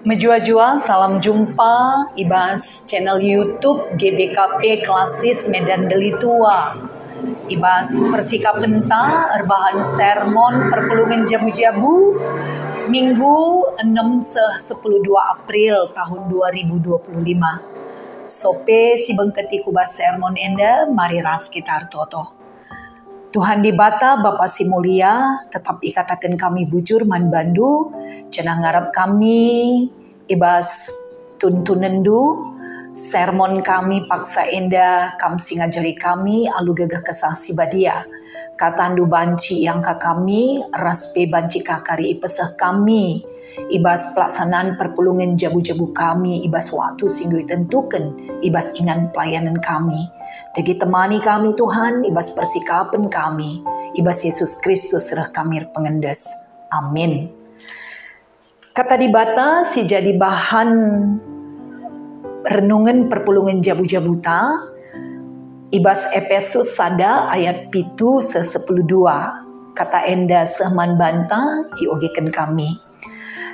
Menjua-jua, salam jumpa ibas channel YouTube GBKP Klasis Medan Delitua. Ibas persikap benta erbahan sermon perpulungan jabu-jabu Minggu 6/12 April tahun 2025. Sope si bengketi kubas sermon enda mari ras kita toto. Tuhan dibata Bapa si mulia, tetap ikatakan kami bujur man bandu, cenah ngarap kami ibas tuntunendu, sermon kami paksa enda kam singajari kami alu gagah kesah si badia. Katandu banci yang kami, raspe banci kakari ipesah kami, ibas pelaksanaan perpulungan jabu-jabu kami, ibas waktu singgu tentukan, ibas ingan pelayanan kami. Dagi temani kami Tuhan, ibas persikapan kami, ibas Yesus Kristus serah kami pengendes. Amin. Kata dibata si jadi bahan renungan perpulungan jabu-jabuta, ibas Efesus sada ayat pitu 10:2. Kata enda sehman banta iogekan kami.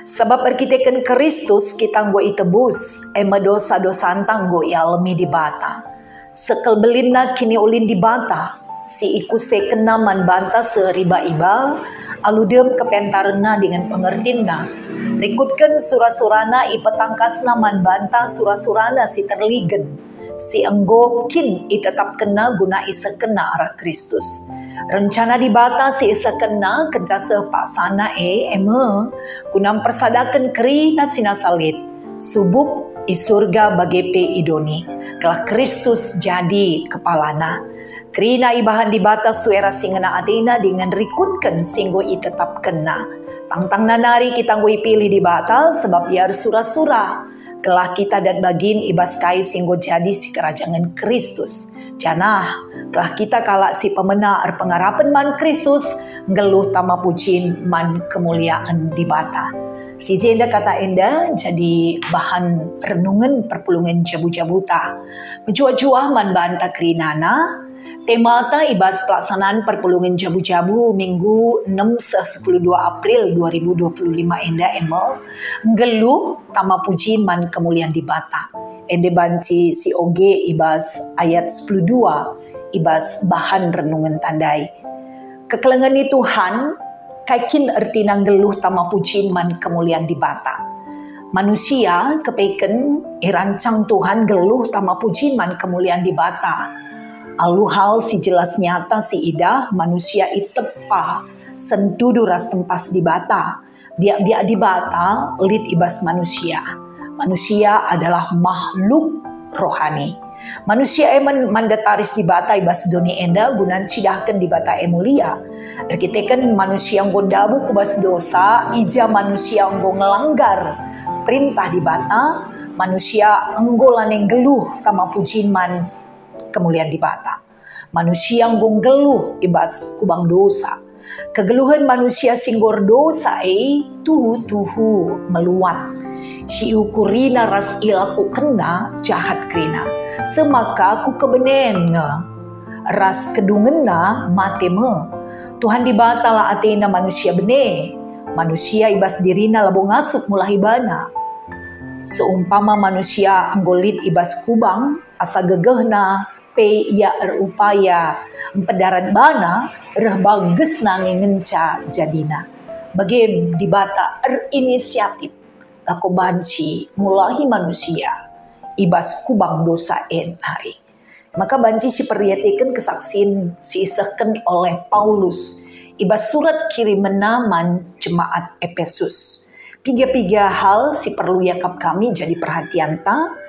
Sebab berkitekan Kristus kita nggo itebus, ema dosa-dosa antang nggo ialami di bata. Sekel belinna kini ulin di bata, si iku sekena man banta seriba-iba, aludem kepentarena dengan pengertinna. Rikutkan surah-surana ipetangkasna man banta surah-surana si terligen. Si enggo kin itetap kena guna isa kena arah Kristus. Rencana dibata si isa kena kencasa paksana eme guna persadakan kerina sinasalit. Subuk isurga bagepe idoni. Kelah Kristus jadi kepalana. Kerina ibahan dibata suera singena atina dengan rikutkan singgo itetap kena. Tangtang nanari kita ngui pilih dibata sebab biar surah-surah. Kelah kita dan bagin ibas kai singgo jadi si kerajaan Kristus. Janah, kelah kita kalak si pemenar pengarapan man Kristus, ngeluh tama pucin man kemuliaan di bata. Si jenda kata enda jadi bahan renungan perpulungan jabu-jabuta. Menjua-jua man banta kerinana, temata ibas pelaksanaan perpulungan jabu-jabu Minggu 6/12 April 2025 enda emel ngeluh tama puji man kemuliaan di bata. Ende banci si oge ibas ayat 12 ibas bahan renungan tandai. Kekelengan ni Tuhan kaikin erti nang geluh tama puji man kemuliaan di bata. Manusia kepeken irancang Tuhan geluh tama puji man kemuliaan di bata. Alu hal si jelas nyata si idah manusia itepa sentudu ras tempas di bata. Biak-biak di bata lid ibas manusia. Manusia adalah makhluk rohani. Manusia mandataris di bata ibas doni enda gunan cidahkan di bata emulia. Erkitekan manusia yang gondabu kubas dosa, ija manusia yang ngelanggar perintah di bata, manusia enggolan yang geluh tama pujiman kemuliaan di bata. Manusia yang geluh ibas kubang dosa. Kegeluhan manusia singgor dosa tuhu meluat. Si ukurina ras ilaku kena jahat krina. Semaka aku kebenen ras kedungena mateme. Tuhan dibatala atena manusia bene. Manusia ibas dirina labo ngasuk mulahibana. Seumpama manusia anggolit ibas kubang asa gegehna pe ia erupaya empedarat bana reh bagus nanging ngenca jadina. Bagem dibata erinisiatif lako banci mulahi manusia ibas kubang dosa hari. Maka banci si periatikan kesaksin si isahkan oleh Paulus ibas surat kiriman man jemaat Efesus. Piga-piga hal si perlu yakap kami jadi perhatian ta.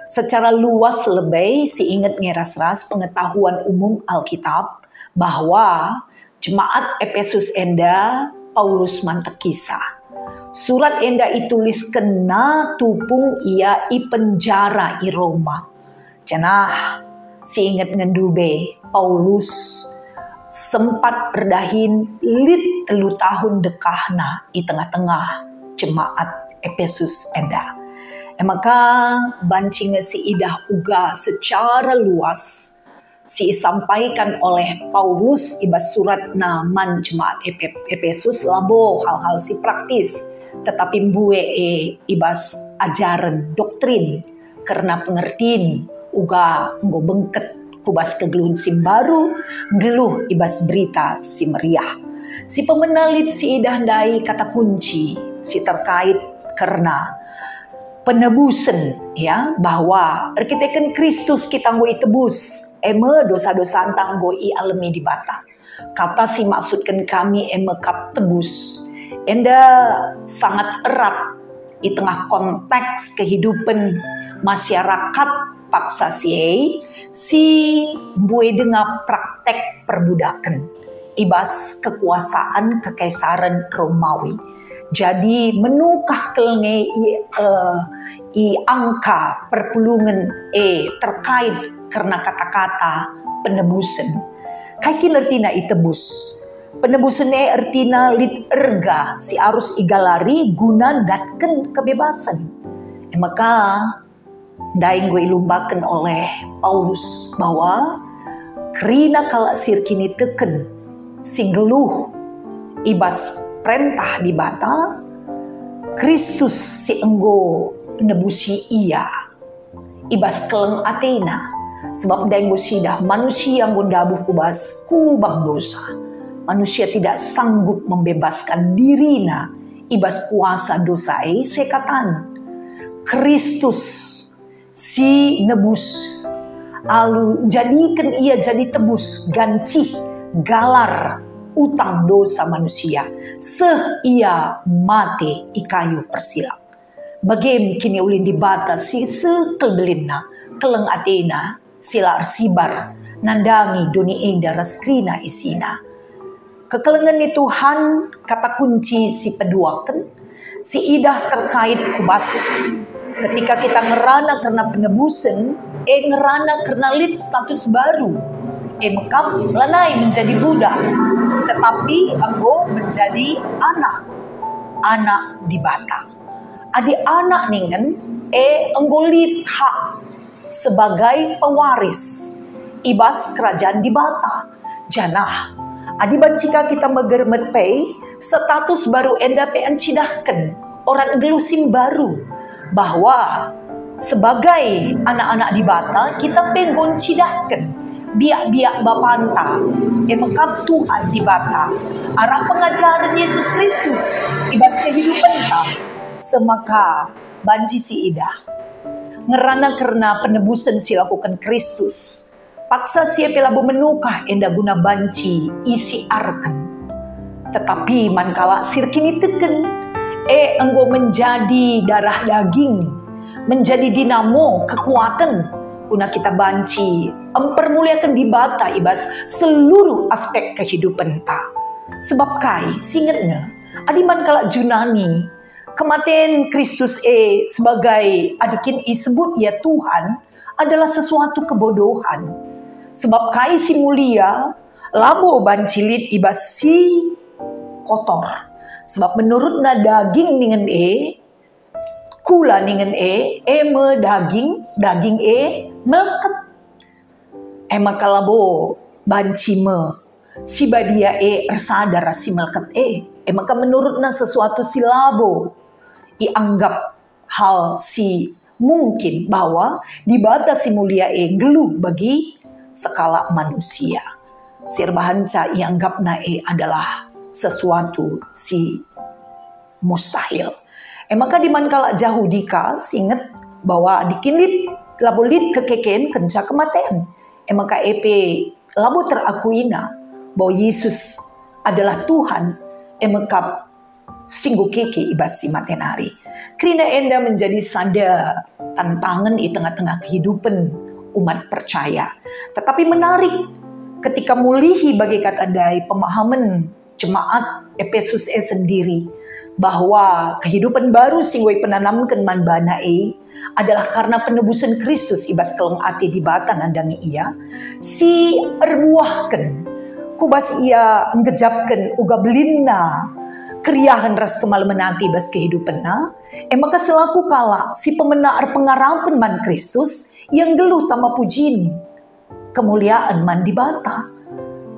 Secara luas lebih si ingat ngeras-ras pengetahuan umum Alkitab bahwa jemaat Efesus enda Paulus mantek kisah. Surat enda itulis kena tupung ia i penjara i Roma. Cenah si ingat ngendube Paulus sempat redahin lit 3 tahun dekahna i tengah-tengah jemaat Efesus enda. Maka bancing si idah uga secara luas si sampaikan oleh Paulus ibas surat naman jemaat Efesus labo hal-hal si praktis tetapi mbue ibas ajaran doktrin karena pengertiin uga nggo bengket kubas kegeluhun sim baru geluh ibas berita si meriah. Si pemenalit si idah dai kata kunci si terkait karena penebusan ya, bahwa arkiteken Kristus kita nggo itebus eme dosa-dosa antang nggo i alami di bata. Kata si maksudkan kami eme kap tebus enda sangat erat di tengah konteks kehidupan masyarakat paksa si bue dengan praktek perbudakan ibas kekuasaan kekaisaran Romawi. Jadi menukah kelenge i angka perpulungan terkait karena kata-kata penebusan. Kaikin artina itebus. Penebusan artina lit erga si arus igalari guna datken kebebasan. Maka daing gue ilumbakan oleh Paulus bahwa kerina kala sirkini teken singgeluh ibas perintah di bata Kristus si enggo nebusi ia ibas keleng Athena sebab daing sidah manusia yang gondabuh kubas kubang dosa. Manusia tidak sanggup membebaskan dirina ibas kuasa dosa sekatan Kristus si nebus alu jadikan ia jadi tebus ganci galar utang dosa manusia ia mati i kayu persilak. Bagem kini ulin dibata si sekelbelinna keleng Athena sila arsibar nandangi doni enda raskrina isina. Kekelengan ni Tuhan kata kunci si peduakan si idah terkait kubas ketika kita ngerana karena penebusan ngerana karena lid status baru mekap lanai menjadi budak tetapi enggo menjadi anak di bata. Adi anak ningen enggo lid hak sebagai pewaris ibas kerajaan di bata. Janah adi bancika kita megermet pay status baru enda pe encidahkan orang gelusim baru bahwa sebagai anak-anak di bata kita penggon cidahkan biak-biak bapanta mekap Tuhan di bata arah pengajaran Yesus Kristus ibas kehidupan ta semaka banci si ida ngerana karena penebusan si lakukan Kristus paksa sia pelabu menukah enda guna banci isi arken tetapi mankala sirkini teken enggo menjadi darah daging menjadi dinamo kekuatan guna kita banci mempermuliakan di bata ibas seluruh aspek kehidupan ta. Sebab kai singetnya adiman kala Junani kematian Kristus sebagai adikin sebut ya Tuhan adalah sesuatu kebodohan. Sebab kai si mulia labo bancilit ibas si kotor. Sebab menurut na daging dengan kula dengan me daging meleket maka labo banci me si badia ersadar si meleket maka menurut na sesuatu si labo ianggap hal si mungkin bahwa di batas si mulia geluh bagi skala manusia sirbahanca ianggap na adalah sesuatu si mustahil. Maka di mankala Jahudika singet bahwa dikinlit labulit kekeken kenca kematian. Maka labu terakuina bahwa Yesus adalah Tuhan. Maka singgu keke ibas si matenari. Krina enda menjadi sada tantangan di tengah-tengah kehidupan umat percaya. Tetapi menarik ketika mulihi bagi kata dai pemahaman jemaat Efesus sendiri bahwa kehidupan baru singwai penanamkan manbana adalah karena penebusan Kristus ibas keleng ati di bata nandangi ia si erbuahkan kubas ia ngejapkan uga belinna keriahan ras kemalaman nanti ibas kehidupan na maka selaku kala si pemenaar pengarapan man Kristus yang geluh tama pujin kemuliaan man di bata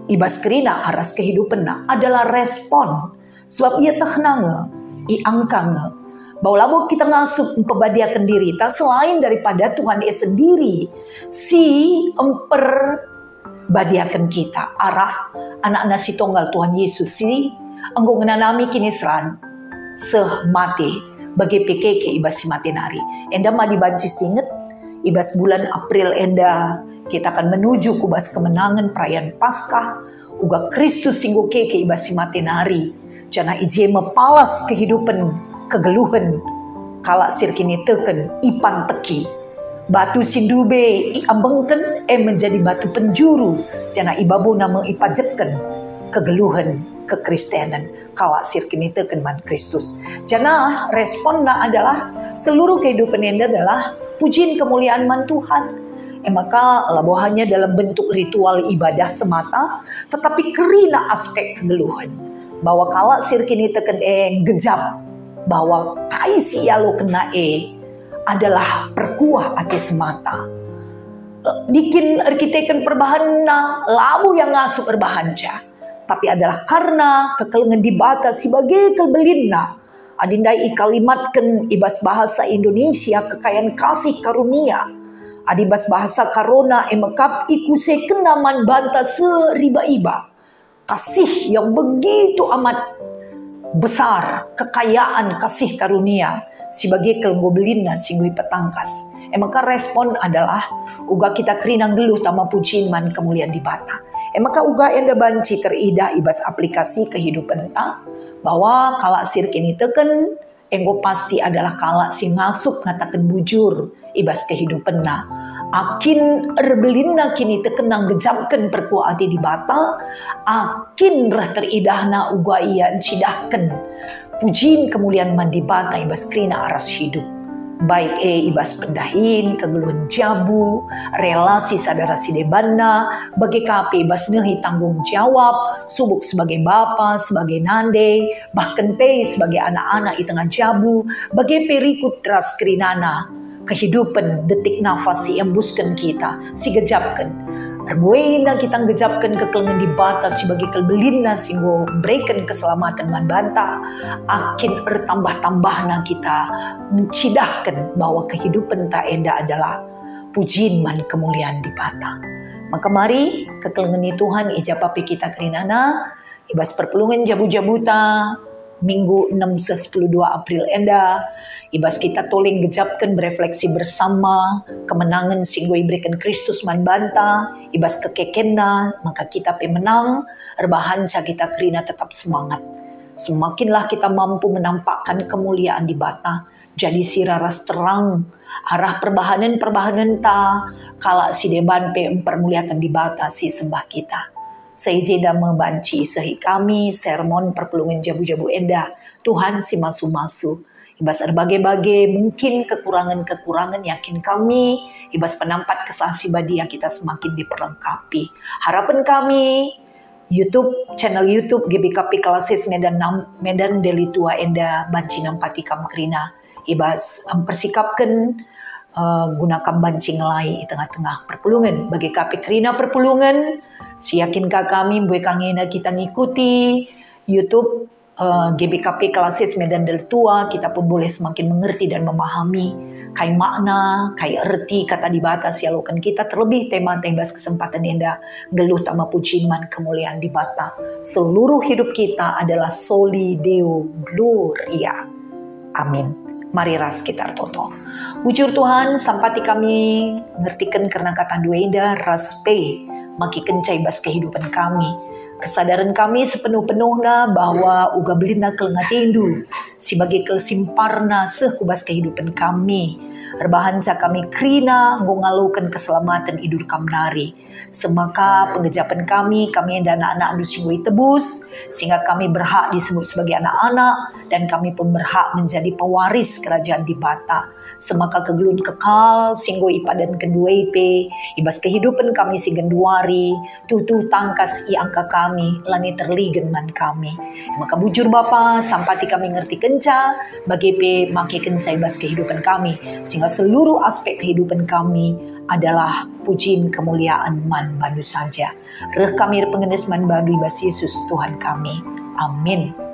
ibas kerina aras kehidupan na adalah respon sebab ia tehnanga iangkang bahwa labo kita ngasup pembadiakan diri tak selain daripada Tuhan sendiri si badiakan kita arah anak-anak si tunggal Tuhan Yesus si engkau ngenanami kini seran seh mati bagi PKK ibas si mati nari enda mah dibanci singet ibas bulan April enda kita akan menuju kubas kemenangan perayaan Paskah uga Kristus singgo keke ibas si mati nari jana ije mepalas kehidupan kegeluhan kala sirkini teken ipan teki batu sindube iambengken menjadi batu penjuru jana ibabu nama ipajeken kegeluhan kekristenan kala sirkini teken man Kristus jana responnya adalah seluruh kehidupan anda adalah pujian kemuliaan man Tuhan maka labo hanya dalam bentuk ritual ibadah semata tetapi kerina aspek kegeluhan bahwa kala sirkini teken gejap bahwa kaisi yalo kena adalah perkuah ati semata dikin arkiteken perbahan na labu yang ngasuh perbahanca tapi adalah karena kekelengan dibatasi sebagai kelbelinna adindai kalimatkan ibas bahasa Indonesia kekayaan kasih karunia adibas bahasa karona emekap ikuse kenaman banta seriba-iba kasih yang begitu amat besar kekayaan kasih karunia sebagai kelgobelina singgui petangkas maka respon adalah uga kita kerinang geluh tama pujian man kemuliaan di bata maka uga enda banci teridah ibas aplikasi kehidupan ta bahwa kala sirkini teken enggo pasti adalah kala si ngasup ngatakan bujur ibas kehidupan na akin erbelina kini tekenang gejamkan perkuati di bata akin rah teridahna uga iya cidahkan pujian kemuliaan man di bata ibas krina aras hidup baik ibas pendahin kegeluhan jabu relasi sadara sidebana bagi kape ibas nehi tanggung jawab subuk sebagai bapa sebagai nande bahkan pe sebagai anak-anak di tengah jabu bagi perikut ras krinana kehidupan detik nafas si embuskan kita si gejapkan Erbuena kita gejapkan kekelengan di bata sebagai kelbelina singgo berikan keselamatan man banta akin tambah-tambahna kita mencidahkan bahwa kehidupan tak enda adalah pujian man kemuliaan di bata maka mari kekelengan Tuhan ijapapi kita kerinana ibas perpelungan jabu-jabuta Minggu 6-12 April enda ibas kita toleng gejapkan berefleksi bersama kemenangan singgo iberikan Kristus man banta ibas kekekenna maka kita pemenang erbahanca kita kerina tetap semangat semakinlah kita mampu menampakkan kemuliaan di bata jadi siraras terang arah perbahanan ta kala si deban pe mempermuliakan di bata si sembah kita Seijeda membanci sehi kami sermon perpelungan jabu-jabu enda Tuhan si masu-masu ibas berbagai-bagai mungkin kekurangan-kekurangan yakin kami ibas penampat kesahsi badia kita semakin diperlengkapi harapan kami channel YouTube GBKP Klasis Medan Deli Tua enda banci nampati kam krina ibas persikapkan gunakan bancing lai di tengah-tengah perpulungan bagi kapi krina perpulungan siyakinkah kami buat kangena kita ngikuti YouTube GBKP Klasis Medan Del Tua kita pun boleh semakin mengerti dan memahami kai makna kai erti kata di batas sialukan kita terlebih tema tembas kesempatan enda geluh tama pujian man kemuliaan di bata seluruh hidup kita adalah soli Deo Gloria amin. Mari ras kita toto. Bujur Tuhan, sampati kami ngertikan karena kata duenda raspe maki kencai bas kehidupan kami. Kesadaran kami sepenuh-penuhna bahwa uga belina kelengatindu sebagai kelsimparna sekubas kehidupan kami. Erbahanca kami krina ngongalukan keselamatan idur kamnari. Semaka pengejapan kami yang anak-anak andu singgui tebus sehingga kami berhak disebut sebagai anak-anak dan kami pun berhak menjadi pewaris kerajaan di bata. Semaka kegelun kekal singgui ipadan kedua IP ibas kehidupan kami si genduari tutu tangkas i angka kami lani terligen man kami. Maka bujur Bapa sampati kami ngerti kenca bagi pe maki kenca ibas kehidupan kami sehingga seluruh aspek kehidupan kami adalah pujian kemuliaan man bandu saja. Reh kami pengenes man bandu ibas Yesus Tuhan kami. Amin.